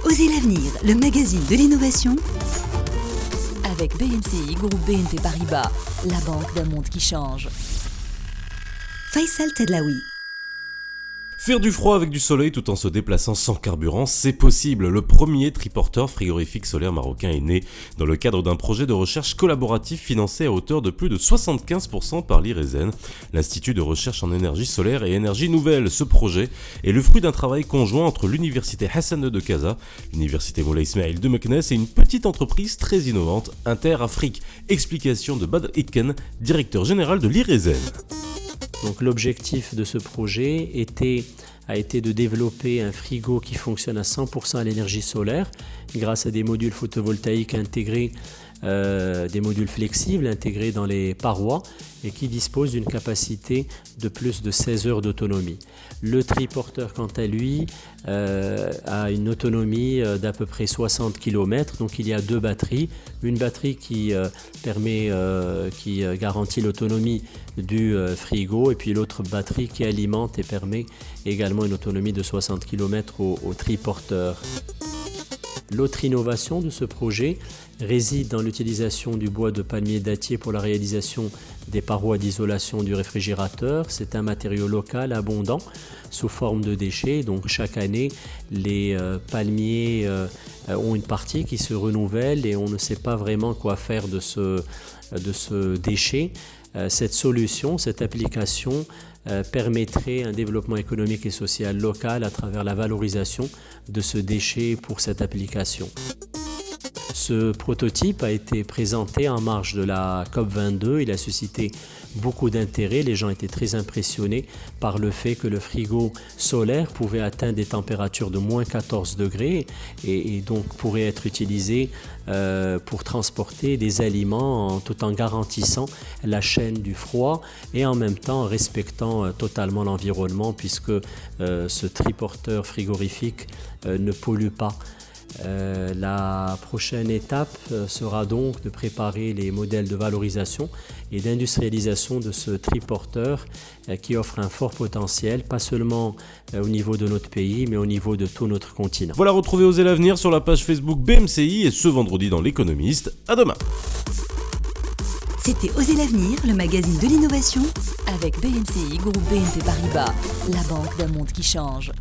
Osez l'avenir, le magazine de l'innovation avec BNCI, groupe BNP Paribas, la banque d'un monde qui change. Faisal Tedlaoui. Faire du froid avec du soleil tout en se déplaçant sans carburant, c'est possible. Le premier triporteur frigorifique solaire marocain est né dans le cadre d'un projet de recherche collaboratif financé à hauteur de plus de 75% par l'IRESEN, l'Institut de recherche en énergie solaire et énergie nouvelle. Ce projet est le fruit d'un travail conjoint entre l'Université Hassan II de Casa, l'Université Moulay Ismail de Meknès et une petite entreprise très innovante, Inter-Afrique. Explication de Badr Itken, directeur général de l'IRESEN. Donc l'objectif de ce projet a été de développer un frigo qui fonctionne à 100% à l'énergie solaire grâce à des modules photovoltaïques intégrés, des modules flexibles intégrés dans les parois et qui disposent d'une capacité de plus de 16 heures d'autonomie. Le triporteur, quant à lui, a une autonomie d'à peu près 60 km. Donc il y a deux batteries. Une batterie qui garantit l'autonomie du frigo et puis l'autre batterie qui alimente et permet également une autonomie de 60 km au triporteur. L'autre innovation de ce projet réside dans l'utilisation du bois de palmier dattier pour la réalisation des parois d'isolation du réfrigérateur. C'est un matériau local abondant sous forme de déchets. Donc chaque année, les palmiers ont une partie qui se renouvelle et on ne sait pas vraiment quoi faire de ce déchet. Cette solution, cette application permettrait un développement économique et social local à travers la valorisation de ce déchet pour cette application. Ce prototype a été présenté en marge de la COP22. Il a suscité beaucoup d'intérêt. Les gens étaient très impressionnés par le fait que le frigo solaire pouvait atteindre des températures de moins 14 degrés et donc pourrait être utilisé pour transporter des aliments tout en garantissant la chaîne du froid et en même temps respectant totalement l'environnement puisque ce triporteur frigorifique ne pollue pas. La prochaine étape sera donc de préparer les modèles de valorisation et d'industrialisation de ce triporteur qui offre un fort potentiel, pas seulement au niveau de notre pays, mais au niveau de tout notre continent. Voilà, retrouvez Osez l'avenir sur la page Facebook BMCI et ce vendredi dans l'Économiste. À demain. C'était Osez l'avenir, le magazine de l'innovation avec BNCI, groupe BNP Paribas, la banque d'un monde qui change.